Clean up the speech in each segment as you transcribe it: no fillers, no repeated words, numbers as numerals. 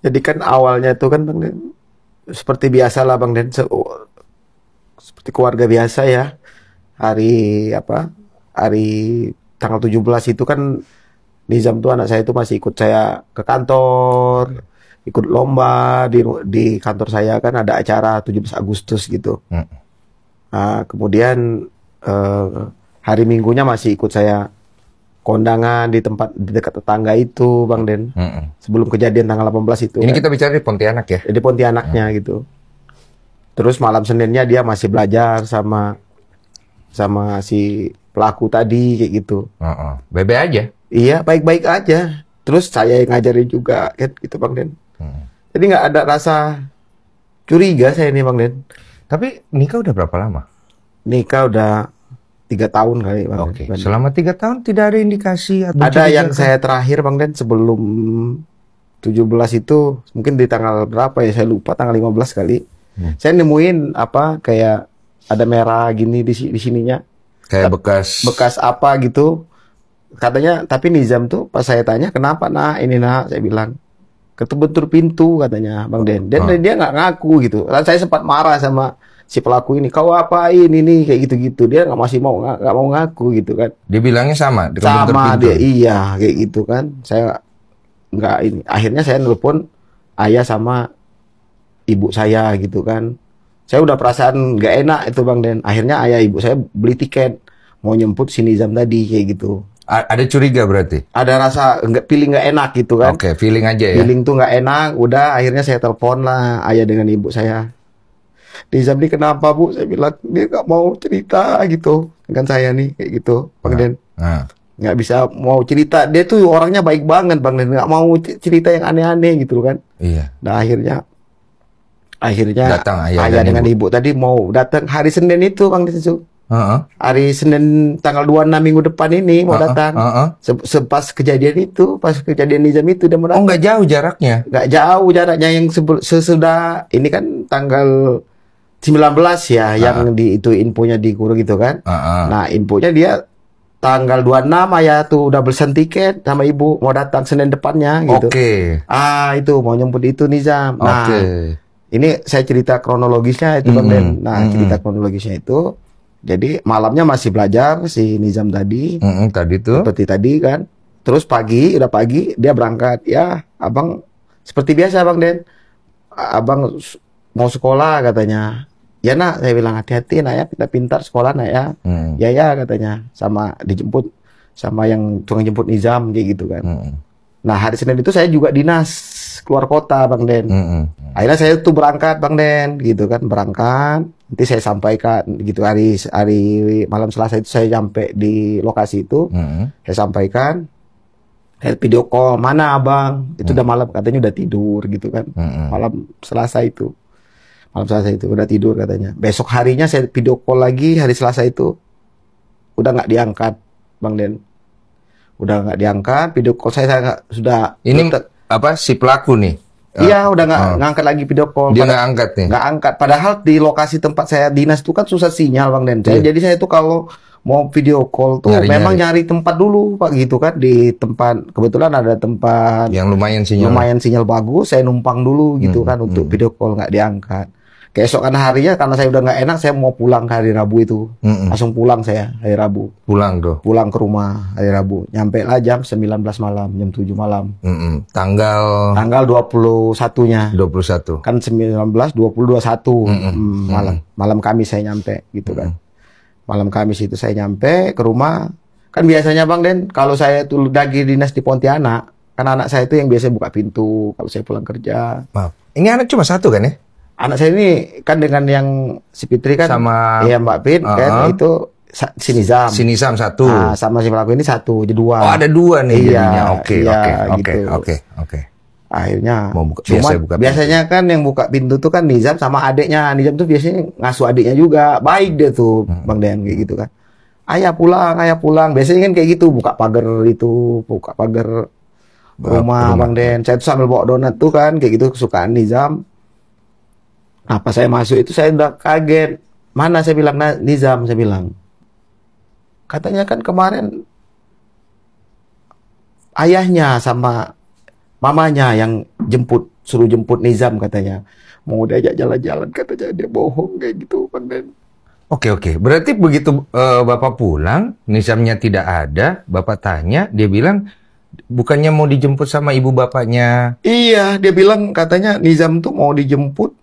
Jadi kan awalnya tuh kan Bang Den, seperti biasa lah Bang Den, seperti keluarga biasa ya. Hari apa? Hari tanggal 17 itu kan Nizam tuh anak saya itu masih ikut saya ke kantor, ikut lomba di kantor saya kan ada acara 17 Agustus gitu. Hmm. Nah, kemudian eh, hari Minggunya masih ikut saya kondangan di tempat di dekat tetangga itu, Bang Den. Hmm. Sebelum kejadian tanggal 18 itu. Ini Kan. kita bicara di Pontianak ya? Jadi Pontianaknya gitu. Terus malam Seninnya dia masih belajar sama si pelaku tadi kayak gitu. Bebe aja. Iya, baik-baik aja. Terus saya yang ngajarin juga kan gitu, Bang Den. Jadi nggak ada rasa curiga saya nih, Bang Den. Tapi nikah udah berapa lama? Nikah udah 3 tahun kali, Bang. Oke. Den. Selama 3 tahun tidak ada indikasi atau Ada curiga yang kan? saya terakhir, Bang Den, sebelum 17 itu mungkin di tanggal berapa ya, saya lupa, tanggal 15 kali. Saya nemuin apa kayak ada merah gini di sininya. Kayak bekas Apa gitu. Katanya, tapi Nizam tuh pas saya tanya, "Kenapa, Nak? Ini, Nak," saya bilang. "Kebentur pintu," katanya, Bang Den. Dan dia nggak ngaku gitu. Lalu saya sempat marah sama si pelaku ini, "Kau apain ini?" kayak gitu-gitu. Dia nggak mau ngaku gitu kan. Dia bilangnya sama, kebentur Sama pintu. dia, iya kayak gitu kan. Saya nggak ini. Akhirnya saya nelpon ayah sama ibu saya gitu kan. Saya udah perasaan nggak enak itu Bang Den. Akhirnya ayah ibu saya beli tiket mau nyemput si Nizam tadi kayak gitu. Ada curiga berarti? Ada rasa feeling nggak enak gitu kan. Oke, feeling aja ya? Feeling tuh nggak enak. Udah akhirnya saya telepon lah ayah dengan ibu saya. "Nizam ini kenapa, Bu?" Saya bilang, "Dia nggak mau cerita gitu dengan saya nih kayak gitu Bang Den." Nggak bisa mau cerita. Dia tuh orangnya baik banget Bang Den. Nggak mau cerita yang aneh-aneh gitu kan. Iya. Nah akhirnya Datang ayah ayah dan dengan ibu tadi mau datang hari Senin itu Bang Densu. Heeh. Hari Senin tanggal 26 minggu depan ini mau datang. Pas kejadian Nizam itu dia mau datang. Oh, nggak jauh jaraknya? Nggak jauh jaraknya, yang sesudah ini kan tanggal 19 ya yang itu infonya di guru gitu kan. Nah, infonya dia tanggal 26 ayah tuh udah pesen tiket sama ibu mau datang Senin depannya gitu. Oke. Itu mau nyemput itu Nizam. Nah, Oke. ini saya cerita kronologisnya itu Bang Den. Nah, cerita kronologisnya itu, jadi malamnya masih belajar si Nizam tadi. Tadi tuh. Seperti tadi kan. Terus udah pagi dia berangkat. Ya, Abang seperti biasa Bang Den. Abang mau sekolah katanya. "Ya, Nak," saya bilang, "hati-hati Nak ya, pintar-pintar sekolah Nak ya." Ya katanya. Sama dijemput sama yang tukang jemput Nizam kayak gitu kan. Nah, hari Senin itu saya juga dinas keluar kota Bang Den. Akhirnya saya tuh berangkat Bang Den gitu kan, berangkat. Nanti saya sampaikan gitu hari malam Selasa itu saya sampai di lokasi itu. Saya sampaikan, saya video call, "Mana Abang?" Itu udah malam, katanya udah tidur gitu kan. Malam Selasa itu udah tidur katanya. Besok harinya saya video call lagi hari Selasa itu. Udah nggak diangkat Bang Den. Udah nggak diangkat, video call saya sudah. Ini apa si pelaku nih? Iya, udah nggak ngangkat lagi video call. Dia nggak angkat nih? Nggak angkat. Padahal di lokasi tempat saya dinas itu kan susah sinyal Bang Den. Jadi saya tuh kalau mau video call tuh memang nyari tempat dulu Pak gitu kan. Di tempat, kebetulan ada tempat yang lumayan sinyal bagus. Saya numpang dulu gitu kan untuk video call, nggak diangkat. Keesokan harinya karena saya udah nggak enak, saya mau pulang ke hari Rabu itu. Langsung pulang saya hari Rabu. Pulang Pulang ke rumah hari Rabu. Nyampe lah jam 19 malam, jam 7 malam. Tanggal 21-nya. 21. Kan 19, 20, 21 malam. Malam Kamis saya nyampe gitu kan. Malam Kamis itu saya nyampe ke rumah. Kan biasanya Bang Den, kalau saya tuh lagi dinas di Pontianak, kan anak saya itu yang biasa buka pintu kalau saya pulang kerja. Maaf. Ini anak cuma satu kan ya? Anak saya ini kan dengan yang si Fitri kan, sama Mbak Fit kan itu si Nizam. Si Nizam satu. Nah, sama si pelaku ini satu, jadi dua. Oh, ada dua nih jadinya. Oke. Akhirnya mau buka, biasanya kan yang buka pintu tuh kan Nizam sama adiknya. Nizam tuh biasanya ngasuh adiknya juga. Baik dia tuh Bang Den kayak gitu kan. Ayah pulang. Biasanya kan kayak gitu, buka pagar rumah Bang Den. Saya tuh sambil bawa donat tuh kan kayak gitu kesukaan Nizam. Nah, pas saya masuk itu saya udah kaget. "Mana?" saya bilang, "Nizam," saya bilang. Katanya kan kemarin ayahnya sama mamanya yang suruh jemput Nizam katanya. Mau diajak jalan-jalan katanya, dia bohong kayak gitu Bang Den. Oke. Berarti begitu Bapak pulang, Nizamnya tidak ada, Bapak tanya, dia bilang bukannya mau dijemput sama ibu bapaknya. Iya, dia bilang katanya Nizam tuh mau dijemput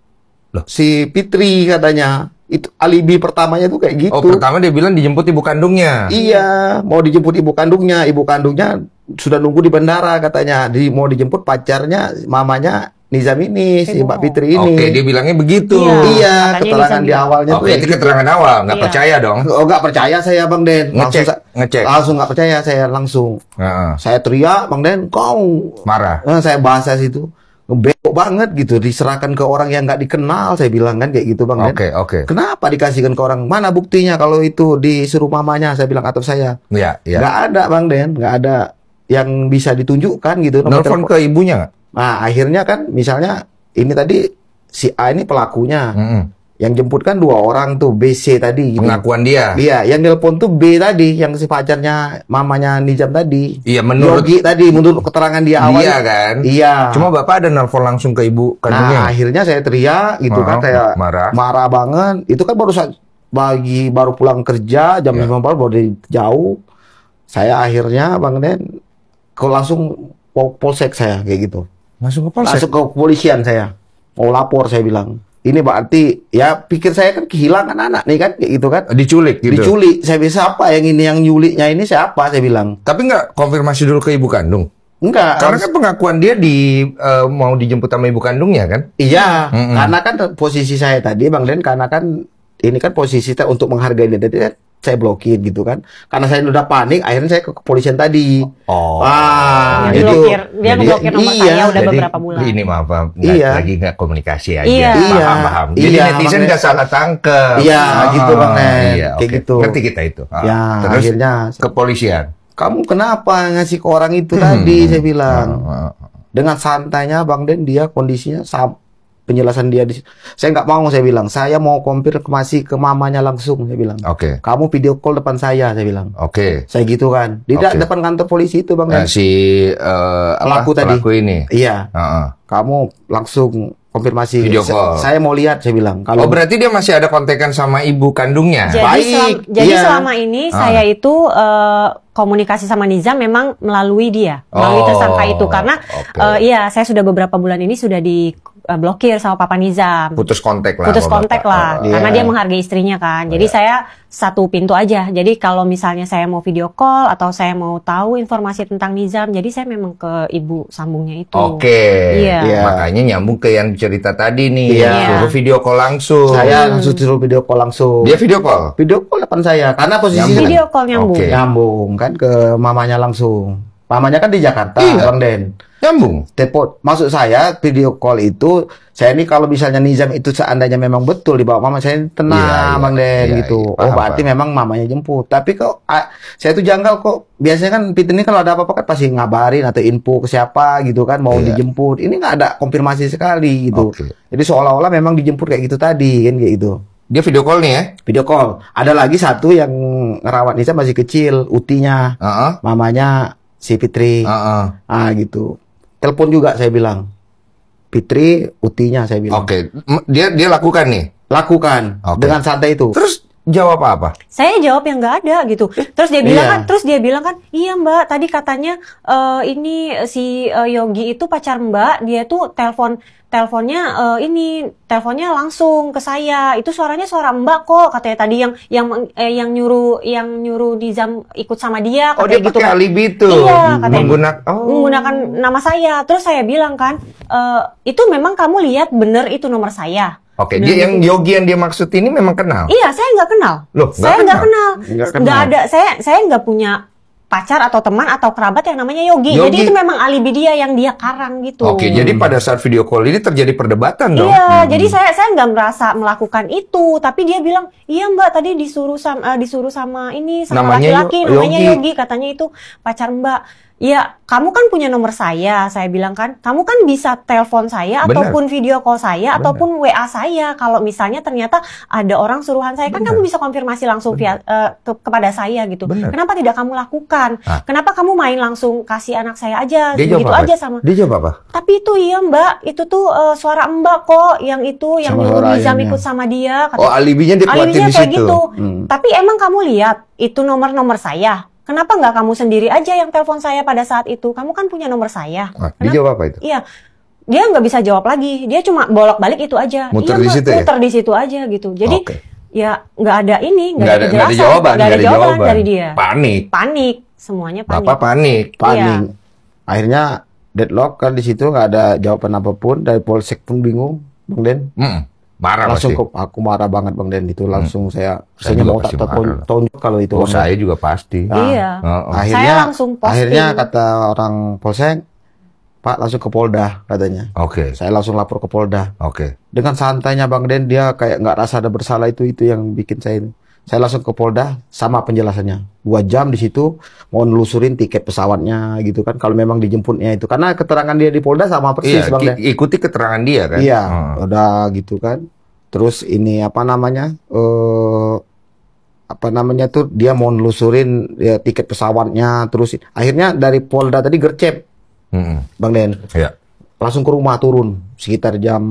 Loh? si Fitri katanya. Itu alibi pertamanya tuh kayak gitu. Oh, pertama dia bilang dijemput ibu kandungnya. Iya, mau dijemput ibu kandungnya. Ibu kandungnya sudah nunggu di bandara katanya. Mau dijemput pacarnya, mamanya Nizam ini, si Mbak Fitri ini. Oke, dia bilangnya begitu. Iya, keterangan di awalnya tuh. Oke, itu keterangan awal, nggak percaya dong. Oh, nggak percaya saya Bang Den. Ngecek. Langsung nggak percaya saya langsung. Saya teriak, Bang Den, kau marah. Saya bahasa situ. Ngebego banget gitu, diserahkan ke orang yang nggak dikenal, saya bilang kan kayak gitu Bang Den. Oke. Kenapa dikasihkan ke orang? Mana buktinya kalau itu disuruh mamanya, saya bilang, atau saya? Iya. Nggak ada Bang Den, nggak ada yang bisa ditunjukkan gitu. Nelfon ke ibunya nggak? Nah, akhirnya kan misalnya ini tadi si A ini pelakunya. Yang jemput kan 2 orang tuh, B, C tadi gitu. Pengakuan dia. Iya, yang nelpon tuh B tadi, yang si pacarnya mamanya Nizam tadi. Iya, menurut Yogi tadi, menurut keterangan dia awal. Iya kan? Iya. Cuma Bapak ada nelpon langsung ke ibu kandungnya. Nah, akhirnya saya teriak gitu kan, saya marah banget. Itu kan baru pulang kerja jam 5 malam, baru dari jauh. Saya akhirnya Bang Den langsung polsek saya kayak gitu. Langsung ke polsek? Langsung ke kepolisian saya. Mau lapor saya bilang. Ini berarti ya pikir saya kan kehilangan anak nih kan kayak gitu kan. Diculik gitu. Diculik. Saya bisa siapa yang nyuliknya ini siapa saya bilang. Tapi nggak konfirmasi dulu ke ibu kandung? Enggak. Karena kan pengakuan dia mau dijemput sama ibu kandungnya kan? Iya, karena kan posisi saya tadi Bang Den, karena kan ini kan posisi untuk menghargai dia tadi saya blokir gitu kan. Karena saya udah panik, akhirnya saya ke kepolisian tadi. Dia ngeblokir nomor saya udah beberapa bulan. Ini maaf, lagi nggak komunikasi aja. Iya. Paham. Jadi netizen nggak salah tangkep. Iya, gitu Bang Den. Iya, kayak gitu. Ngerti kita itu. Ya, terus akhirnya kepolisian. Kamu kenapa ngasih ke orang itu tadi? Saya bilang. Dengan santainya Bang Den, dia kondisinya penjelasan dia saya nggak mau, saya bilang saya mau konfirmasi ke mamanya langsung, saya bilang. Kamu video call depan saya bilang. Saya gitu kan di depan kantor polisi itu Bang. Pelaku ini. Iya. Kamu langsung konfirmasi video call. Saya mau lihat, saya bilang. Berarti dia masih ada kontekan sama ibu kandungnya. Jadi selama ini saya itu komunikasi sama Nizam memang melalui dia, melalui tersangka itu, karena saya sudah beberapa bulan ini sudah diblokir sama Papa Nizam. Putus kontak lah. Karena dia menghargai istrinya kan. Jadi saya satu pintu aja. Jadi kalau misalnya saya mau video call atau saya mau tahu informasi tentang Nizam, jadi saya memang ke ibu sambungnya itu. Makanya nyambung ke yang cerita tadi nih. Suruh video call langsung. Saya langsung suruh video call langsung. Dia video call? Video call depan saya. Karena posisi video call nyambung. Nyambung kan ke mamanya langsung. Mamanya kan di Jakarta, Bang Den. Nyambung. Maksud saya video call itu, saya ini kalau misalnya Nizam itu seandainya memang betul dibawa mama, saya tenang Bang Den gitu. Berarti memang mamanya jemput. Tapi kok saya tuh janggal kok. Biasanya kan Pit ini kalau ada apa-apa kan pasti ngabarin atau info ke siapa gitu kan, mau dijemput. Ini nggak ada konfirmasi sekali gitu. Jadi seolah-olah memang dijemput kayak gitu tadi kan kayak gitu. Dia video call nih ya? Video call. Ada lagi satu yang ngerawat Nizam masih kecil, utinya. Mamanya si Fitri. Gitu. Telepon juga saya bilang. Fitri, utinya saya bilang. Dia lakukan nih? Lakukan. Dengan santai itu. Terus jawab apa? Saya jawab yang nggak ada gitu. Terus dia bilang kan, iya Mbak, tadi katanya ini si Yogi itu pacar Mbak, dia tuh teleponnya langsung ke saya. Itu suaranya suara Mbak kok, katanya tadi yang nyuruh Nizam ikut sama dia. Dia gitu pakai alibi itu. Iya, menggunakan nama saya. Terus saya bilang kan, itu memang kamu lihat bener itu nomor saya. Dia yang Yogi yang dia maksud ini memang kenal? Iya, saya nggak kenal. Loh, saya nggak kenal. Nggak ada. Saya nggak punya pacar atau teman atau kerabat yang namanya Yogi. Jadi itu memang alibi dia yang dia karang gitu. Jadi pada saat video call ini terjadi perdebatan dong? Iya, jadi saya nggak merasa melakukan itu, tapi dia bilang, iya Mbak tadi disuruh sama laki-laki namanya Yogi, katanya itu pacar Mbak. Ya, kamu kan punya nomor saya bilang kan, kamu kan bisa telepon saya Benar. ataupun video call saya Benar. ataupun WA saya. Kalau misalnya ternyata ada orang suruhan saya, kan Benar. kamu bisa konfirmasi langsung via kepada saya gitu. Benar. Kenapa tidak kamu lakukan? Ah. Kenapa kamu main langsung kasih anak saya aja, Dia begitu jawab apa? aja sama. Dia jawab apa? Tapi itu iya Mbak, itu tuh suara Mbak kok yang itu yang Sama nyuruh suara Nizam ayahnya. ikut sama dia. Kata, Oh, alibinya dia kuatin alibinya di kayak situ. gitu. Hmm. Tapi emang kamu lihat itu nomor saya. Kenapa nggak kamu sendiri aja yang telepon saya pada saat itu? Kamu kan punya nomor saya. Wah, dia jawab apa itu? Iya, dia nggak bisa jawab lagi. Dia cuma bolak-balik itu aja. Muter iya, di Mbak, situ ya? muter di situ aja gitu. Jadi Oke. ya nggak ada ini, Nggak ada kejelasan, jawaban, nggak ada jawaban dari dia. Panik. Panik, semuanya panik. Bapak panik. Panik. Akhirnya deadlock kan di situ, nggak ada jawaban apapun. Dari Polsek pun bingung, Bang Den. Marah Langsung pasti. aku marah banget Bang Den itu. Langsung Saya saya juga mau pasti tak marah. tonjok kalau itu. Oh, Bang Den. saya juga pasti. Nah, Iya. Oh. Akhirnya, Saya langsung posting. akhirnya kata orang Polsek, Pak langsung ke Polda katanya. Oke. Saya langsung lapor ke Polda. Oke. Dengan santainya Bang Den, dia kayak nggak rasa ada bersalah, itu yang bikin saya ini. Saya langsung ke Polda, sama penjelasannya. 2 jam di situ mau nelusurin tiket pesawatnya gitu kan. Kalau memang dijemputnya itu, karena keterangan dia di Polda sama persis Iya, Bang Den. ikuti keterangan dia kan. Iya, Hmm. udah gitu kan. Terus ini apa namanya tuh dia mau nelusurin ya, tiket pesawatnya. Terus akhirnya dari Polda tadi gercep, Bang Den. Iya. Langsung ke rumah turun sekitar jam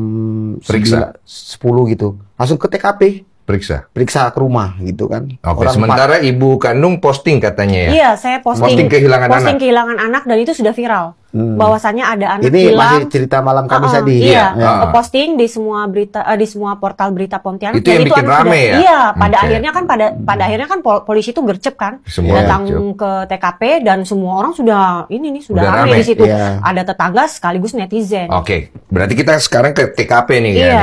Periksa. 10 gitu. Langsung ke TKP. Periksa. Periksa ke rumah gitu kan. Oke, sementara ibu kandung posting katanya ya. Iya, saya Posting kehilangan anak. kehilangan anak dan itu sudah viral. Bahwasannya ada anak Ini hilang. masih cerita malam Kamis tadi. Iya, Ya. posting di semua berita, di semua portal berita Pontianak. Itu yang Dan bikin anak rame ya? Iya, pada Oke. akhirnya kan pada akhirnya kan polisi itu gercep kan, Semua datang gercep. ke TKP dan semua orang sudah Udah rame rame, di situ. iya. Ada tetangga sekaligus netizen. Oke, berarti kita sekarang ke TKP nih Iya. kan.